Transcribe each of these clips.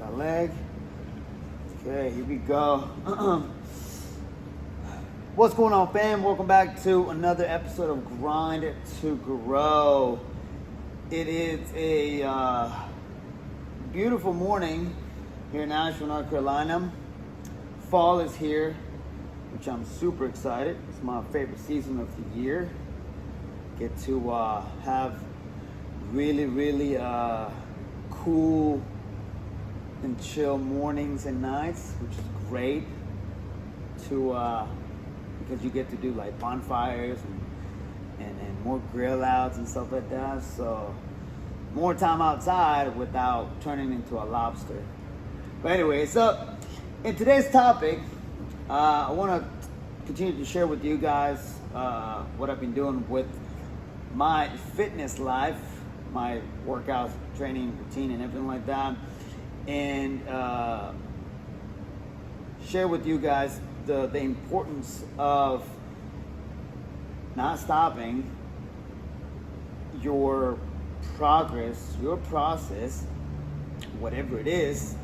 that leg. Okay, here we go. What's going on, fam? Welcome back to another episode of Grind to Grow. It is a beautiful morning here in Asheville, North Carolina. Fall is here, which I'm super excited. It's my favorite season of the year. Get to have really cool and chill mornings and nights, which is great because you get to do like bonfires and more grill outs and stuff like that. So more time outside without turning into a lobster. But anyway, so in today's topic, I want to continue to share with you guys what I've been doing with my fitness life, my workout, training routine, and everything like that, and share with you guys the importance of not stopping your progress, your process, whatever it is.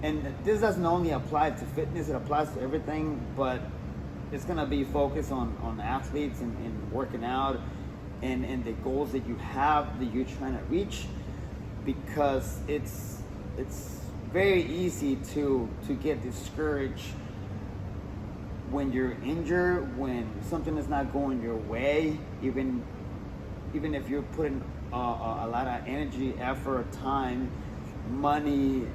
And this doesn't only apply to fitness, it applies to everything, but it's gonna be focused on athletes and working out and the goals that you have that you're trying to reach, because it's very easy to get discouraged when you're injured, when something is not going your way, even if you're putting a lot of energy, effort, time, money,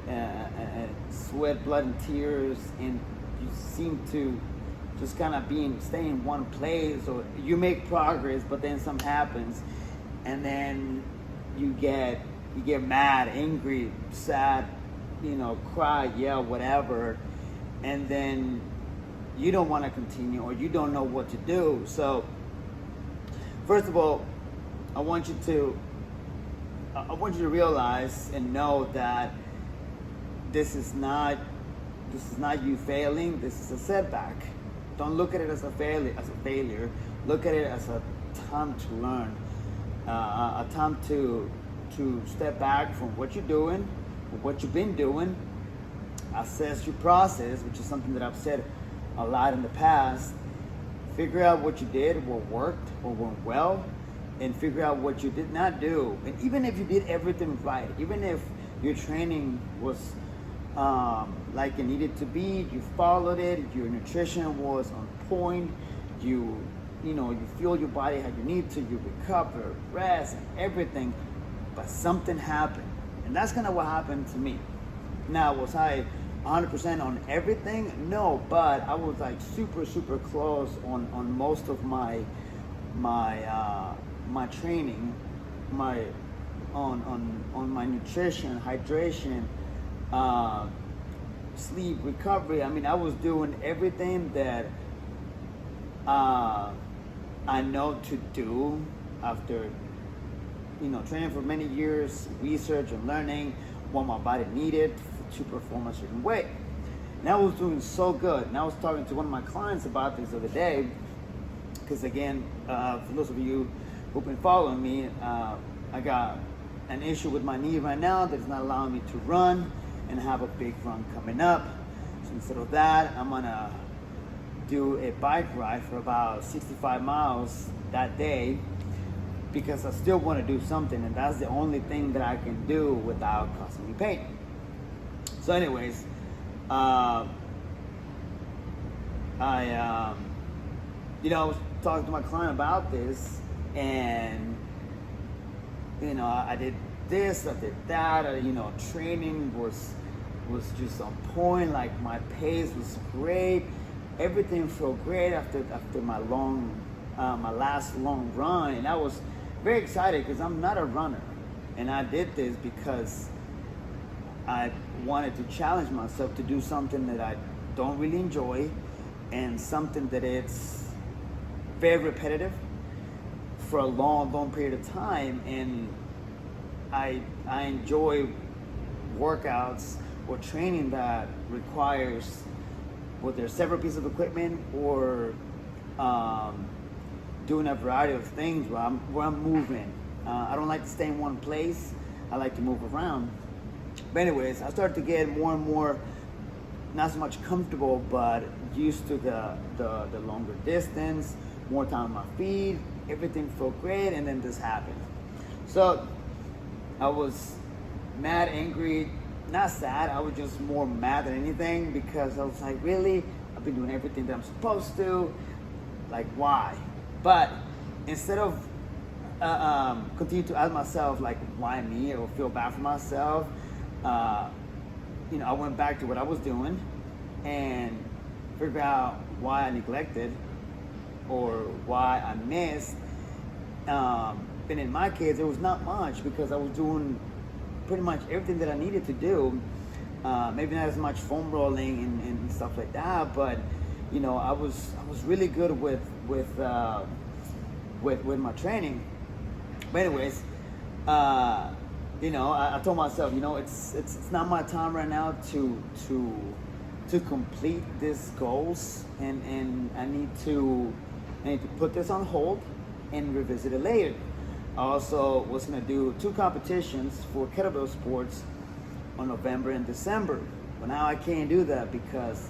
sweat, blood, and tears, and you seem to just kind of stay in one place, or you make progress, but then something happens, and then you get mad, angry, sad, cry, yell, whatever, and then you don't want to continue, or you don't know what to do. So first of all, I want you to realize and know that this is not you failing. This is a setback. Don't look at it as a failure. Look at it as a time to learn, a time to step back from what you're doing, what you've been doing, assess your process, which is something that I've said a lot in the past. Figure out what you did, what worked, what went well, and figure out what you did not do. And even if you did everything right, even if your training was like it needed to be, you followed it, your nutrition was on point, you feel your body how you need to, you recover, rest, and everything, but something happened. And that's kind of what happened to me. Now, was I 100% on everything? No, but I was like super close on most of my training, on my nutrition, hydration, sleep, recovery. I mean, I was doing everything that I know to do after training for many years, research and learning what my body needed to perform a certain way. And I was doing so good. And I was talking to one of my clients about this the other day, because again, for those of you who've been following me, I got an issue with my knee right now that is not allowing me to run and have a big run coming up. So instead of that, I'm gonna do a bike ride for about 65 miles that day, because I still want to do something, and that's the only thing that I can do without causing me pain. So anyways, I was talking to my client about this, and I did this, I did that, training was just on point, like my pace was great, everything felt great after my last long run, and I was very excited because I'm not a runner, and I did this because I wanted to challenge myself to do something that I don't really enjoy, and something that it's very repetitive for a long period of time. And I enjoy workouts or training that requires, whether several pieces of equipment or doing a variety of things where I'm moving. I don't like to stay in one place. I like to move around. But anyways, I started to get more and more, not so much comfortable, but used to the longer distance, more time on my feet. Everything felt great, and then this happened. So I was mad, angry, not sad. I was just more mad than anything because I was like, really? I've been doing everything that I'm supposed to. Like, why? But instead of continue to ask myself, like, why me, or feel bad for myself, I went back to what I was doing and figured out why I neglected or why I missed. And in my case, it was not much because I was doing pretty much everything that I needed to do. Maybe not as much foam rolling and stuff like that, but I was really good with my training. But anyways, I told myself, it's not my time right now to complete these goals, and I need to put this on hold and revisit it later. I also was gonna do 2 competitions for kettlebell sports on November and December. But now I can't do that because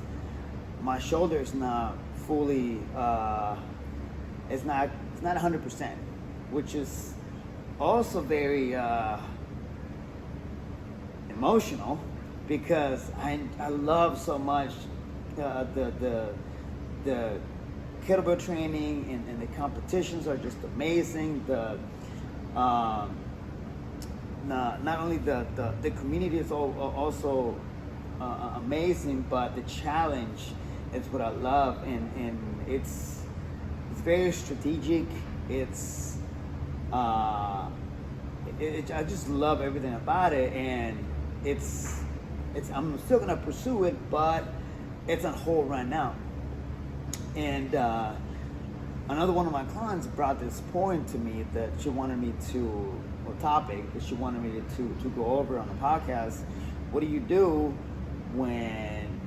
my shoulder is not fully, it's not 100%, which is also very emotional because I love so much the kettlebell training, and the competitions are just amazing. Not only the community is also amazing, but the challenge is what I love, and it's very strategic. I just love everything about it, and I'm still gonna pursue it, but it's on hold right now. And another one of my clients brought this point to me that she wanted me to, or topic that she wanted me to go over on the podcast. What do you do when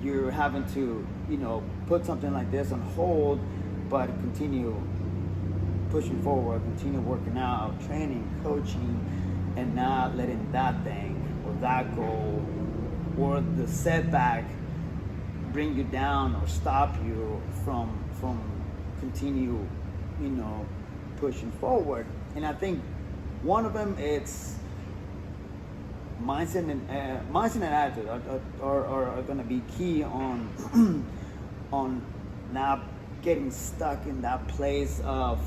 you're having to, put something like this on hold, but continue pushing forward, continue working out, training, coaching, and not letting that thing or that goal or the setback bring you down or stop you from continue, pushing forward. And I think one of them, it's mindset and attitude are going to be key on on not getting stuck in that place of,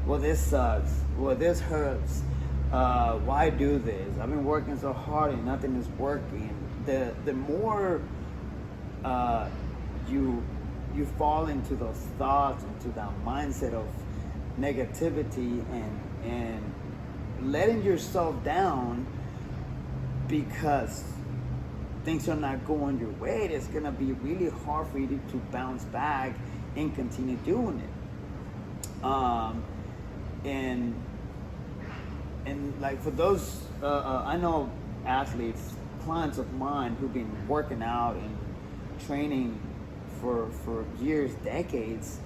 well, this sucks, well, this hurts, why do this? I've been working so hard and nothing is working. The more you fall into those thoughts, into that mindset of negativity and letting yourself down because things are not going your way, it's gonna be really hard for you to bounce back and continue doing it. And like for those, I know athletes, clients of mine who've been working out and training for years, decades,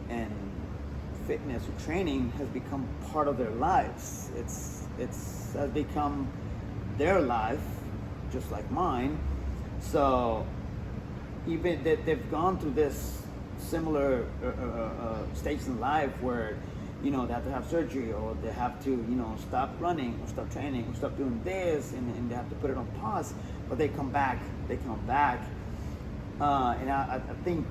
and fitness or training has become part of their lives. It's has become their life, just like mine. So even that they've gone through this similar stage in life where they have to have surgery, or they have to stop running or stop training or stop doing this, and they have to put it on pause, but they come back. And I think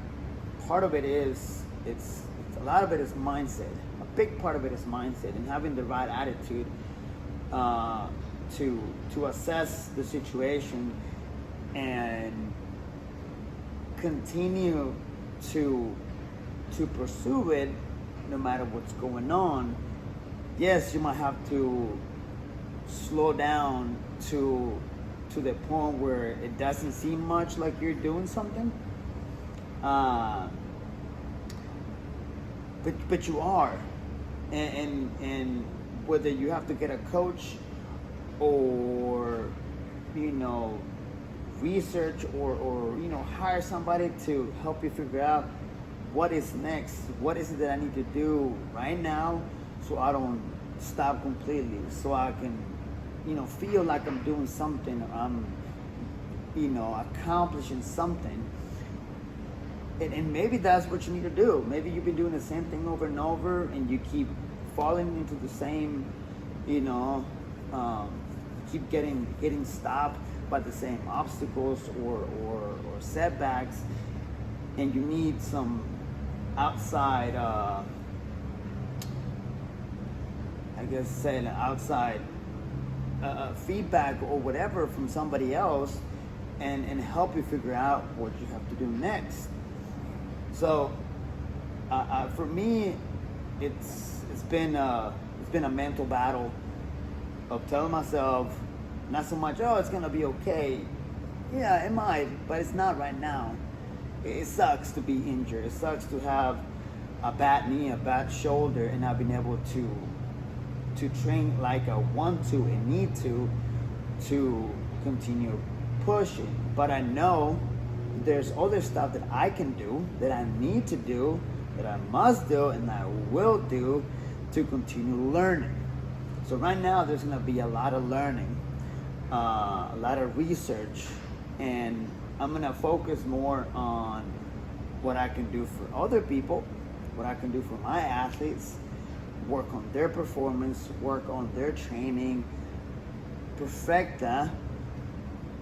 part of it is a lot of it is mindset. A big part of it is mindset and having the right attitude to assess the situation and continue to pursue it no matter what's going on. Yes, you might have to slow down to the point where it doesn't seem much like you're doing something, but you are, and whether you have to get a coach or research or hire somebody to help you figure out what is next, what is it that I need to do right now so I don't stop completely, so I can feel like I'm doing something, I'm, accomplishing something. And maybe that's what you need to do. Maybe you've been doing the same thing over and over, and you keep falling into the same, keep getting stopped by the same obstacles or setbacks, and you need some outside, outside feedback or whatever from somebody else, and help you figure out what you have to do next. So for me, it's been a mental battle of telling myself, not so much, oh, it's gonna be okay. Yeah, it might, but it's not right now. It sucks to be injured. It sucks to have a bad knee, a bad shoulder, and not being able to train like I want to and need to continue pushing. But I know there's other stuff that I can do, that I need to do, that I must do, and I will do to continue learning. So right now there's going to be a lot of learning, a lot of research, and I'm going to focus more on what I can do for other people, what I can do for my athletes, work on their performance, work on their training, perfect that,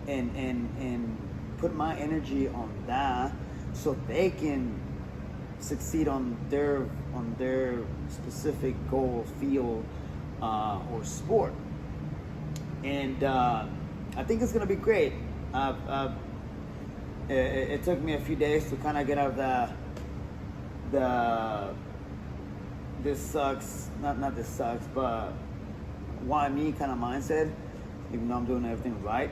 and put my energy on that so they can succeed on their specific goal, field, or sport. And I think it's gonna be great. It took me a few days to kind of get out of the this sucks, not this sucks, but why me kind of mindset, even though I'm doing everything right.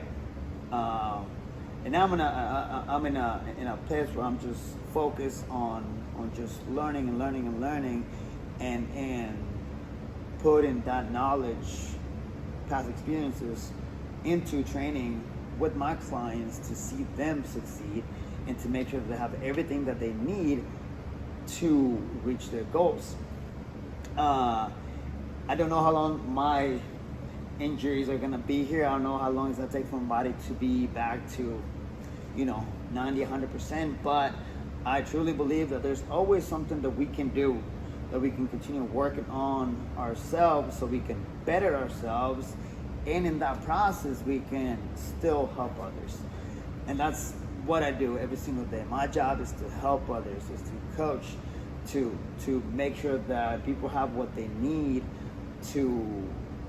And now I'm in a place where I'm just focused on just learning and putting that knowledge, past experiences, into training with my clients to see them succeed and to make sure that they have everything that they need to reach their goals. I don't know how long my injuries are gonna be here. I don't know how long it's gonna take for my body to be back to 90, 100%, but I truly believe that there's always something that we can do, that we can continue working on ourselves so we can better ourselves, and in that process we can still help others. And that's what I do every single day. My job is to help others, is to coach, to make sure that people have what they need to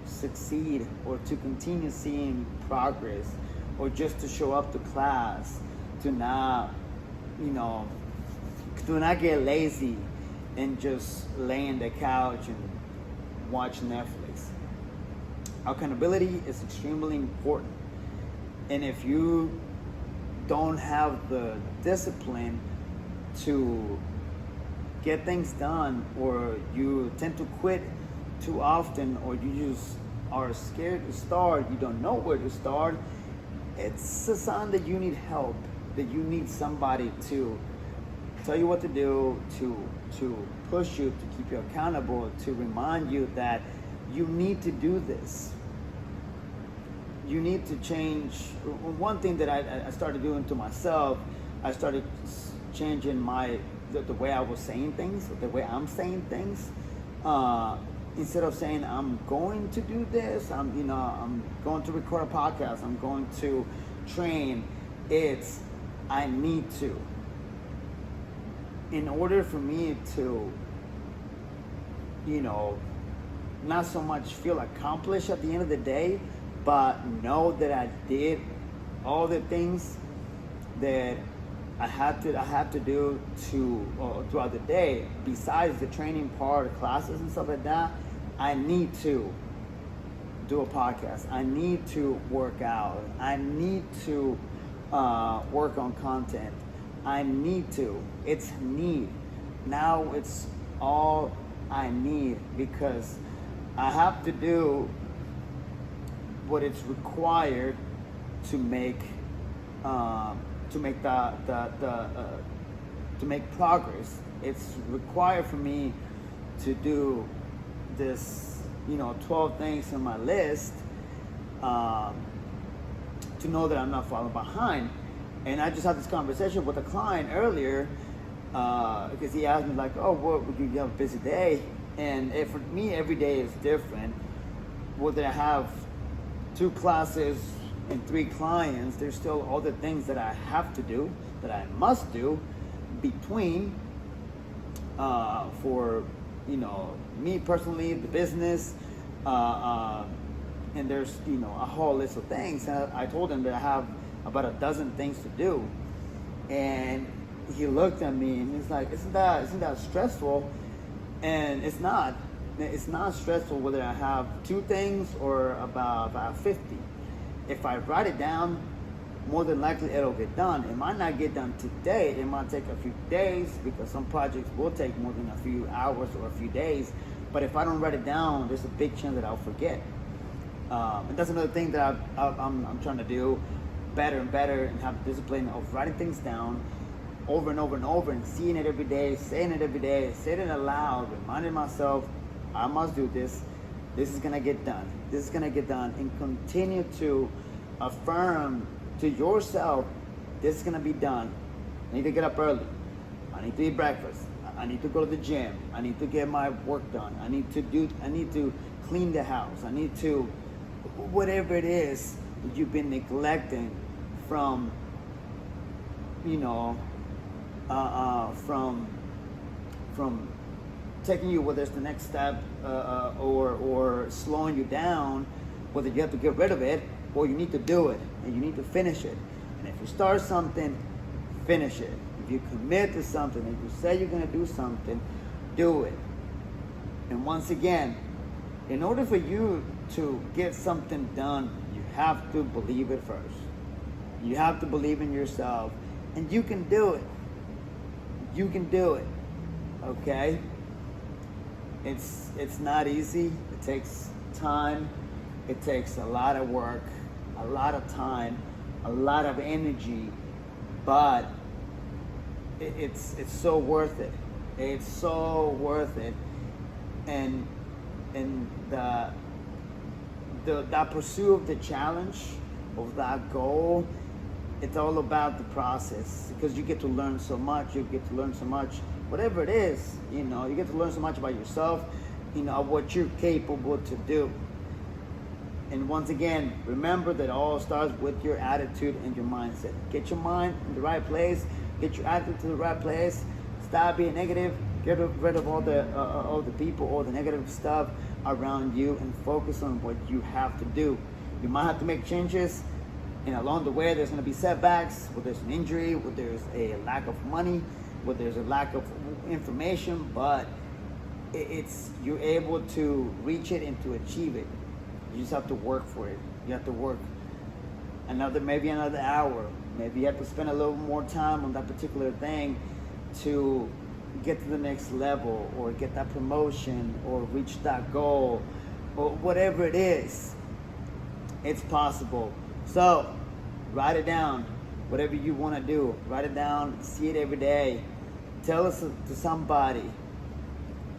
succeed, or to continue seeing progress, or just to show up to class, to not get lazy and just lay on the couch and watch Netflix. Accountability is extremely important, and if you don't have the discipline to get things done, or you tend to quit too often, or you just are scared to start, you don't know where to start, it's a sign that you need help, that you need somebody to tell you what to do, to push you, to keep you accountable, to remind you that you need to do this. You need to change. One thing that I started doing to myself, I started changing the way I was saying things, the way I'm saying things. Instead of saying I'm going to do this, I'm going to record a podcast, I'm going to train, it's I need to. In order for me to, not so much feel accomplished at the end of the day, but know that I did all the things that I had to do throughout the day, besides the training part, classes and stuff like that. I need to do a podcast. I need to work out. I need to work on content. I need to. It's need. Now it's all I need, because I have to do what it's required to make progress. It's required for me to do this 12 things on my list, um, to know that I'm not falling behind. And I just had this conversation with a client earlier because he asked me like, "Oh, what would you have a busy day?" And for me, every day is different. Whether I have 2 classes and 3 clients, there's still other things that I have to do, that I must do between for me personally, the business, and there's a whole list of things. And I told him that I have about a dozen things to do, and he looked at me and he's like, "Isn't that stressful?" And it's not. It's not stressful whether I have 2 things or about 50. If I write it down, more than likely it'll get done. It might not get done today. It might take a few days because some projects will take more than a few hours or a few days. But if I don't write it down, there's a big chance that I'll forget. And that's another thing that I'm trying to do better and better, and have the discipline of writing things down over and over and over, and seeing it every day, saying it every day, saying it aloud, reminding myself, I must do this. This is gonna get done. This is gonna get done, and continue to affirm to yourself, this is gonna be done. I need to get up early. I need to eat breakfast. I need to go to the gym. I need to get my work done. I need to clean the house. I need to, whatever it is that you've been neglecting from, from taking you, whether it's the next step or slowing you down, whether you have to get rid of it or you need to do it and you need to finish it. And if you start something, finish it. If you commit to something, if you say you're going to do something, do it. And once again, in order for you to get something done, you have to believe it first. You have to believe in yourself, and you can do it. You can do it. Okay? It's not easy. It takes time. It takes a lot of work, a lot of time, a lot of energy, but it's so worth it. It's so worth it. And that pursuit of the challenge, of that goal, it's all about the process, because you get to learn so much. You get to learn so much, whatever it is, you get to learn so much about yourself, what you're capable to do. And once again, remember that it all starts with your attitude and your mindset. Get your mind in the right place. Get your attitude to the right place. Stop being negative. Get rid of all the people, all the negative stuff around you, and focus on what you have to do. You might have to make changes, and along the way, there's going to be setbacks. Whether there's an injury, whether there's a lack of money, whether there's a lack of information, but you're able to reach it and to achieve it. You just have to work for it. You have to work maybe another hour. Maybe you have to spend a little more time on that particular thing to get to the next level, or get that promotion, or reach that goal, or whatever it is. It's possible. So write it down. Whatever you want to do, write it down. See it every day. Tell us to somebody.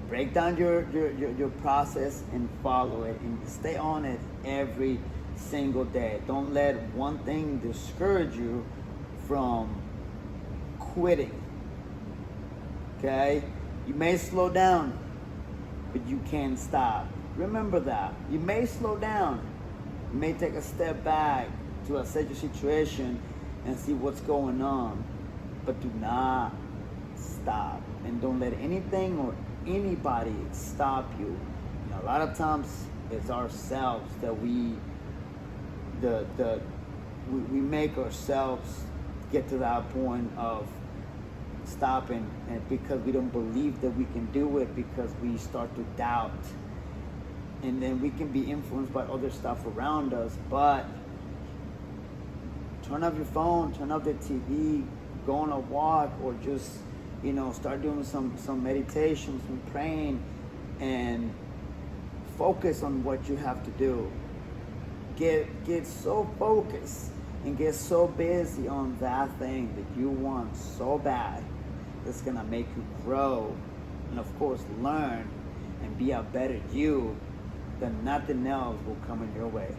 Break down your process and follow it, and stay on it every single day. Don't let one thing discourage you from quitting. Okay? You may slow down, but you can't stop. Remember that. You may slow down. You may take a step back to assess your situation and see what's going on. But do not stop. And don't let anything or anybody stop you. A lot of times it's ourselves that we make ourselves get to that point of stopping, and because we don't believe that we can do it, because we start to doubt, and then we can be influenced by other stuff around us. But turn off your phone, turn off the TV, go on a walk, or just start doing some meditation, some praying, and focus on what you have to do. Get so focused and get so busy on that thing that you want so bad, that's gonna make you grow, and of course learn and be a better you, that nothing else will come in your way.